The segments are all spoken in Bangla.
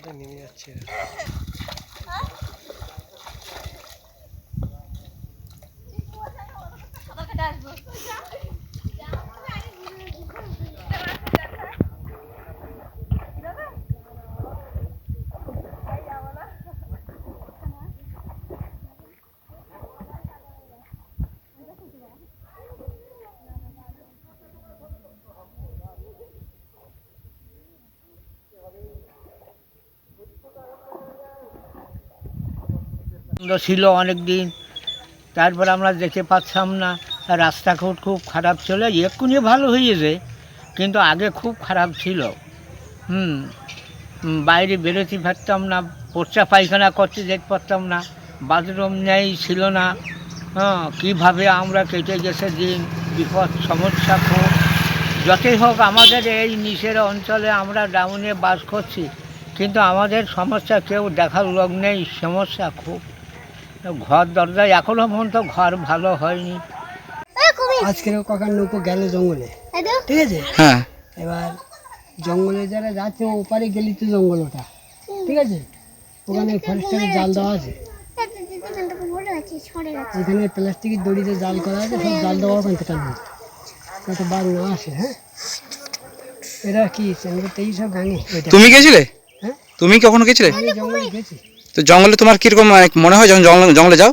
নেমে যাচ্ছে। ছিল অনেক দিন, তারপর আমরা যেতে পারতাম না, রাস্তা খুব খারাপ ছিল, এক্ষুনি ভালো হয়েছে কিন্তু আগে খুব খারাপ ছিল। হুম বাইরে বেরোতে পারতাম না, পোচ্চা পায়খানা করতে যেতে পারতাম না, বাথরুম নেই, ছিল না। হ্যাঁ, কীভাবে আমরা কেটে গেছে দিন, বিপদ সমস্যা খুব। যতই হোক আমাদের এই নিচের অঞ্চলে আমরা ডাউনে বাস করছি, কিন্তু আমাদের সমস্যা কেউ দেখার লোক নেই, সমস্যা খুব। ঘর দরজায় এখনও পর্যন্ত ঘর ভালো হয়নি। আজকের কাকার নৌকো গেল জঙ্গলে, ঠিক আছে। হ্যাঁ, এবার জঙ্গলে যারা যাচ্ছে ওপারে গেলি তো জঙ্গল ওটা, ঠিক আছে। ওখানে ফরেস্টারের জাল দেওয়া আছে, এখানে প্লাস্টিকের দড়িতে জাল করা আছে, সব জাল দেওয়া ওখান থেকে টানবে যাতে বাঘ না আসে। হ্যাঁ, এরা কি এই সব ভাঙে। তুমি গেছিলে? হ্যাঁ, তুমি কখনো গেছিলে? আমি জঙ্গলে গেছি। তো জঙ্গলে তোমার কিরকম মনে হয় যখন জঙ্গলে যাও,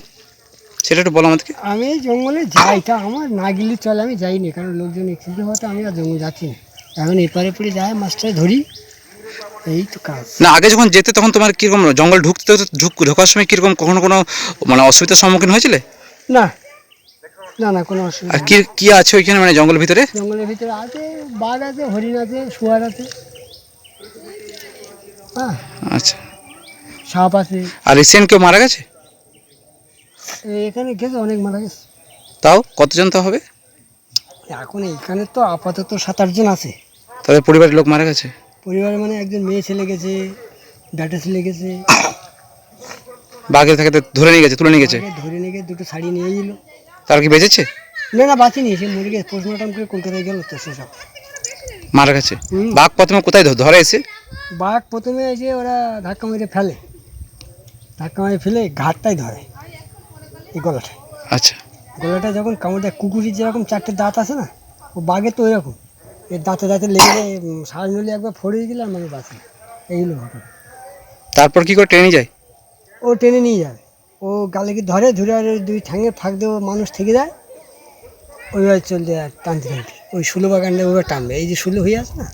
সেটা একটু বলো আমাদেরকে। আমি জঙ্গলে যাই, তা আমার না গেলে চলে, আমি যাইনি, কারণ লোকজন এক্সিডেন্ট হতে আমি আর জঙ্গল যাচ্ছি না। এখন এপারে পরে যায়, মাছটা ধরি, এই তো কাজ। না, আগে যখন যেতে তখন তোমার কিরকম জঙ্গল ঢোকার সময় কিরকম কখনো কোনো মানে অসুবিধার সম্মুখীন হয়েছিলে? না না না, কোনো অসুবিধা আর নেই। কি কি আছে ওইখানে মানে জঙ্গলের ভিতরে? জঙ্গলের ভিতরে আছে বাঘ আছে, হরিণ আছে, শুয়ার আছে, হ্যাঁ, আচ্ছা। সাপ আছে। আর রিসেন্ট কেউ মারা গেছে? এখানে গেছে, অনেক মারা গেছে। তাও কতজন তো হবে? এখন এখানে তো আপাতত 7-8 জন আছে। তাদের পরিবারের লোক মারা গেছে? পরিবারে মানে একজন মেয়ে ছেলে গেছে, বেটা ছেলে গেছে। বাঘের থেকে ধরে নিয়ে গেছে, তুলে নিয়ে গেছে? আগে ধরে নিয়ে গিয়ে দুটো শাড়ি নিয়ে গেল। তারা কি বেঁচেছে? না না, বাঁচিনি, সে মরে গেছে, পোস্টমর্টম করে কলকাতায় গেল তো সেসব মারা গেছে। হুম। বাঘ প্রথমে কোথায় ধরে এসে? বাঘ প্রথমে এসে ওরা ধাক্কা মেরে ফেলে, ধাক্কা মেরে ফেলে ঘাটটাই ধরে, এই গলাটায়। আচ্ছা। গলাটা যখন কামড় দেয়, কুকুরের যেরকম 4টে দাঁত আছে না, ও বাঘের তো ওইরকম, এর দাঁতে দাঁতে লেগে যায়, শ্বাস নলি একবার ফড়িয়ে দিলে আর মানে বাঁচে। এইগুলো ঘটনা। তারপর কি করে ট্রেনে যায়? ও টেনে নিয়ে যাবে, ও গালে কি ধরে ধরে, আর ওই 2 ঠ্যাঙে ফাঁক দেবো, মানুষ থেকে যায়, ওইভাবে চলতে আর টানতে টানতে ওই শুলো বাগানটা ওইভাবে টানবে। এই যে শুলো হয়ে আছে না,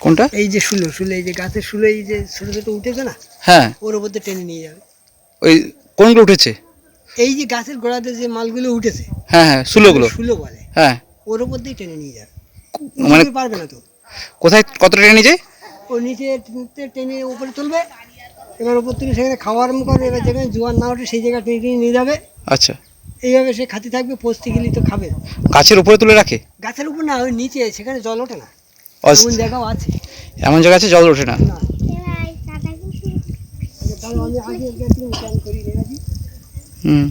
কোনটা? এই যে শুলো, এই যে গাছের শুলো, এই যে ছোটো ছোটো উঠেছে না, হ্যাঁ। ওর ওপর দিয়ে টেনে নিয়ে যাবে। ওই কোনগুলো উঠেছে? এই যে গাছের গোড়াতে যে মালগুলো উঠেছে, হ্যাঁ হ্যাঁ, শুলোগুলো। শুলো বলে, হ্যাঁ। ওর ওপর দিয়ে টেনে নিয়ে যাবে। মানে উঠতে পারবে না তো, কোথায় কতটা ট্রেনে যায়? ও নিচে টেনে উপরে তুলবে, এবার উপর থেকে সেখানে খাওয়া আরম্ভ করবে। এবার যেখানে জোয়ার না ওঠে সেই জায়গায় টেনে টেনে নিয়ে যাবে। আচ্ছা। এইভাবে সে খাতে থাকবে, পচতে গেলে তো খাবে। গাছের উপরে তুলে রাখে? গাছের উপর না, ওই নিচে, সেখানে জল ওঠে না, আচ্ছা। এমন জায়গাও আছে। এমন জায়গা আছে জল ওঠে না? না, তাহলে আমি আগে গেছি, প্ল্যান করি রেখেছি। হুম।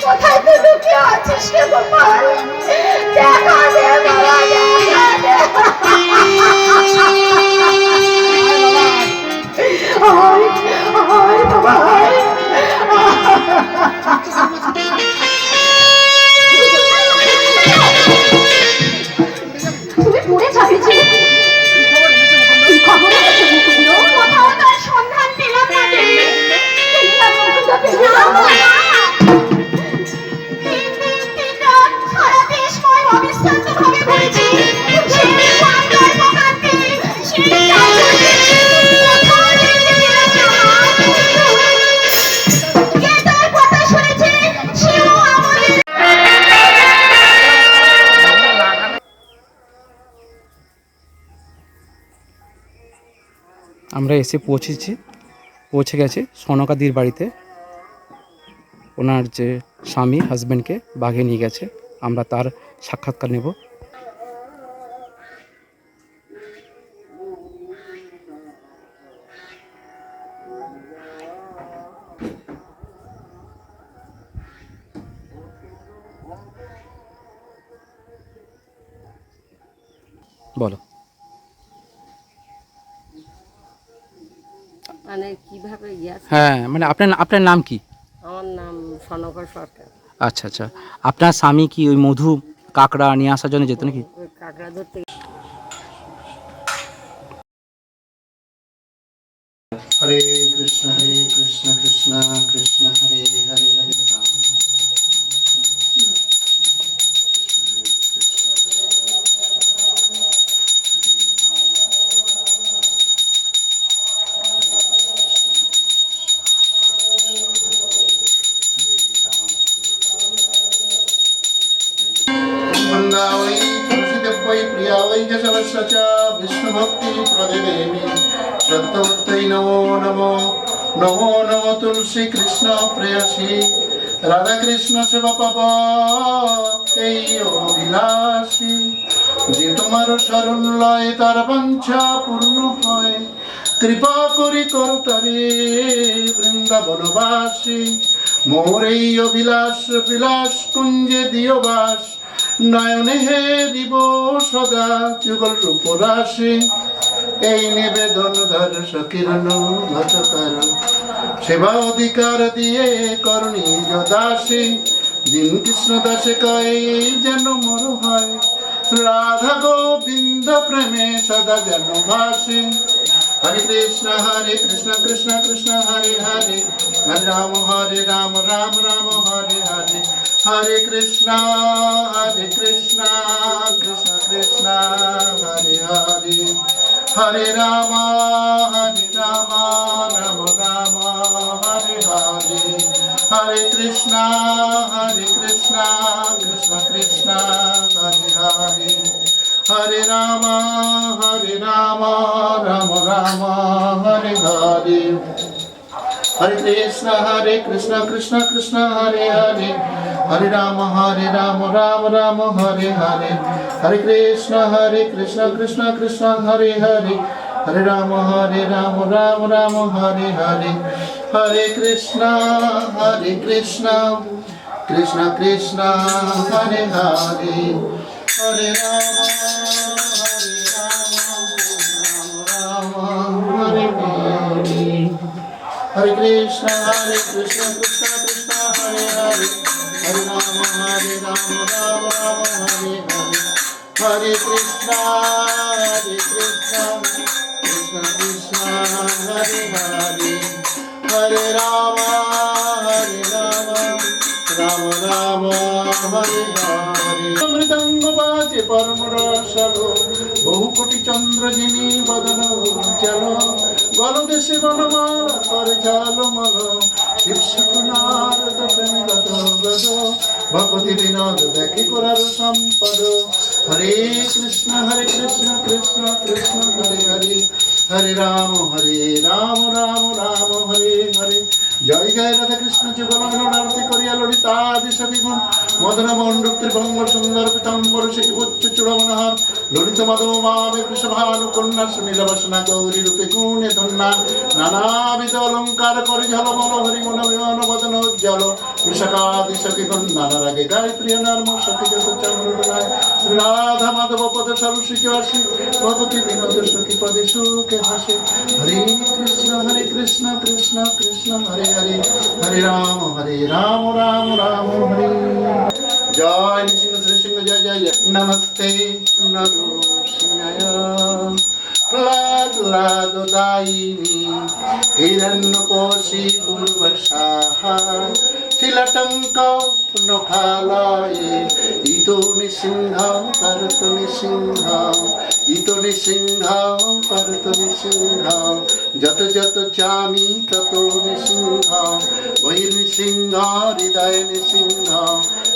কোথায় তুই লুকিয়ে আছিস রে গোপাল? দেখা দে বাবা, দেখা দে। আয় আয় বাবা, আয়। তুমি পড়ে যাবে যে, কি খবর এনেছে মুকুন্দ? কোথাও তার সন্ধান পেলাম না রে। পেলাম মুকুন্দ, পেলাম না। সারা দেশ অবিশ্রান্তভাবে ঘুরেছি, আমরা এসে পৌঁছে গেছি সনকাদির বাড়িতে। ওনার যে স্বামী হাজব্যান্ডকে বাঘে নিয়ে গেছে, আমরা তার সাক্ষাৎকার নেব। বলো। মানে কিভাবে গিয়েছে? হ্যাঁ, মানে আপনার নাম কি? আমার নাম সনকা সরকার। আচ্ছা আচ্ছা, আপনার স্বামী কি ওই মধু কাঁকড়া নিয়ে আসার জন্য যেত নাকি? ওই কাঁকড়া ধরতে হরে কৃষ্ণ কৃষ্ণ কৃষ্ণ হরে হরে হরে রাম। বৃন্দাবৈ তুলসীদেব্যৈ প্রিয়াবৈ কেশবস্য চ বিষ্ণুভক্তি প্রদে দেবী সত্যবত্তৈ নমো নমো নমো নমো তুলসী কৃষ্ণ প্রেয়সী রাধা কৃষ্ণ সেবা পাব এই অভিলাষী। যে তোমার শরণ লয় তার বাঞ্ছা পূর্ণ হয়, কৃপা করি করতারে বৃন্দাবনবাসী। মোর এই অভিলাষ বিলাস কুঞ্জে দিও বাস, নয়নে হে দিব সদা যুগল রূপরাশি। এই নিবেদন ধর সকিরণ ভটকার, সেবা অধিকার দিয়ে করণী দাসী। দিন কৃষ্ণ দাসে কয় যেন মোর হয়, রাধা গোবিন্দ প্রেমে সদা যেন ভাসি। হরে কৃষ্ণ কৃষ্ণ কৃষ্ণ হরে হরে, হরে রাম রাম রাম হরে হরে। হরে কৃষ্ণ কৃষ্ণ কৃষ্ণ হরে হরে, হরে রাম রাম রাম হরে হরে। হরে কৃষ্ণ কৃষ্ণ কৃষ্ণ হরে হরে, হরে রাম রাম রাম হরে হরে। হরে কৃষ্ণ কৃষ্ণ কৃষ্ণ হরে হরে, হরে রাম রাম রাম হরে হরে। হরে কৃষ্ণ কৃষ্ণ কৃষ্ণ হরে হরে, হরে রাম রাম রাম হরে হরে। হরে কৃষ্ণ কৃষ্ণ কৃষ্ণ হরে হরে, হরে রাম রাম হরে হরে। হরে কৃষ্ণ কৃষ্ণ কৃষ্ণ হরে হরে, হরে রাম রাম রাম হরে হরে। হরে কৃষ্ণ কৃষ্ণ কৃষ্ণ হরে হরে, হরে রাম রাম রাম হরে হরে। মৃদঙ্গ বাজে পরম রসলো, বহু কোটি চন্দ্র যিনি বদন চল। গলদেশে বনমালা করে ঝালমল, শিব সুকুনারদ প্রেমগত গদ। ভগবতী বিনোদ দেখি করার সম্পদ। হরে কৃষ্ণ কৃষ্ণ কৃষ্ণ হরে হরে, হরে রাম রাম রাম হরে হরে। জয় জয় রাধা কৃষ্ণ যুগল আরতি করিয়া ললিতাদি সবিগুণ, মদন মণ্ডপ ত্রিভঙ্গ সুন্দর পিতাম্বর শিখি উচ্চ চূড়মনোহর। ললিত মাধব মামে বৃষভানু কন্যা সুনীল বাসনা গৌরী রূপে গুণে ধন্যা। নানাবিধ অলঙ্কার করে ঝলমল হরি মন বিমান বদন উজ্জ্বল। বৃষকাদি সখিগণ নানা রাগে গায় প্রিয় নর্ম সখী যত চন্দ্রায়। রাধা মাধব পদ সরস্বতী আসি, ভগবতী বিনোদ সখী পদে সুখে হাসে। হরে কৃষ্ণ কৃষ্ণ কৃষ্ণ হরে হরে, হরে রাম রাম রাম হরে। জয় নৃসিংহ শ্রী সিংহ জয় জয় জয়। নমস্তে নরসিংহায় প্রহ্লাদায়িনী হিরণ্যকোশী পূর্বশাহা। শিলটঙ্ক নখালয়ে ইতো নৃসিংহ পারত নৃসিংহ, ইতো নৃসিংহ পারত নৃসিংহ। যত যত চামি তত নৃসিংহ, ওই নৃসিংহ হৃদয় নৃসিংহ।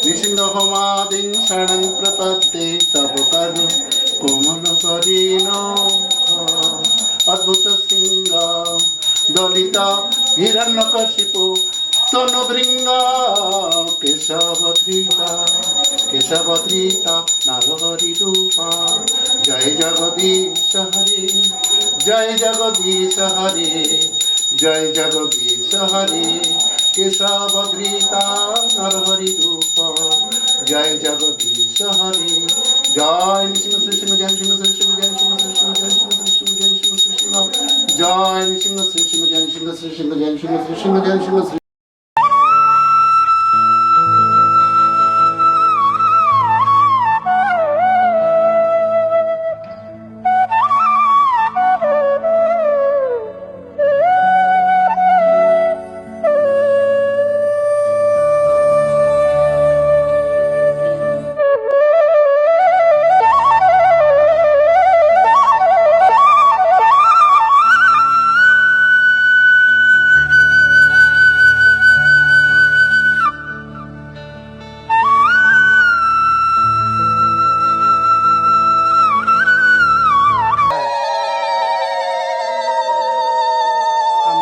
নৃসিংহ হোমাদিং শরণং প্রপদ্যে, তব করু কোমল করিণ। অদ্ভুত সিংহ দলিত হিরণ্যকশিপু তনুবৃঙ্গ কেশবধৃতা কেশবধৃতা নারহরি রূপ জয় জগদীশ হরে জয় জগদীশ হরে জয় জগদীশ হরে কেশবধৃতা নরহরি রূপ জয় জগদীশ হরে জয় নৃসিংহ শ্রীসিংহ জয় সিংহ শ্রীসিংহ জয় সিংহ শ্রীসিংহ জয় সিংহ শ্রীসিংহ জয় সিংহ শ্রীসিংহ জয় নৃসিংহ শ্রীসিংহ জয় সিংহ শ্রীসিংহ জয় সিংহ শ্রীসিংহ জয় সিংহ শ্রী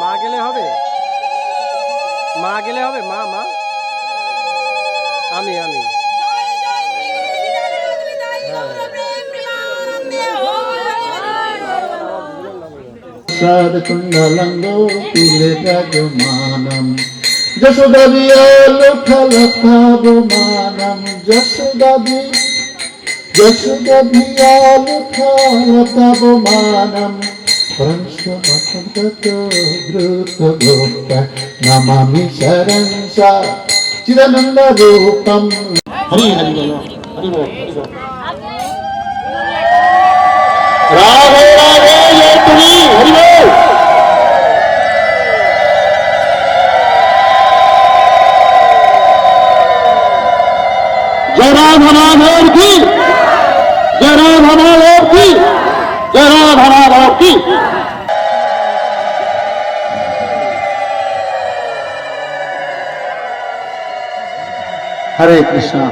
মা গেলে হবে, মা গেলে হবে, মা মা আমি কুণ্ডলঙ্গো তুলে বিরাজমানম যশোদাবিয়ালুঠালতাবমানম যশোদাবিয়ালুঠালতাবমানম নমামি শরণ সা চিদানন্দ রূপম হরি হরি বল হরি বল হরি বল রাধে রাধে জয় তুমি হরি বল जय राधा माधव की जय राधा माधव की जय राधा माधव की हरे कृष्णा।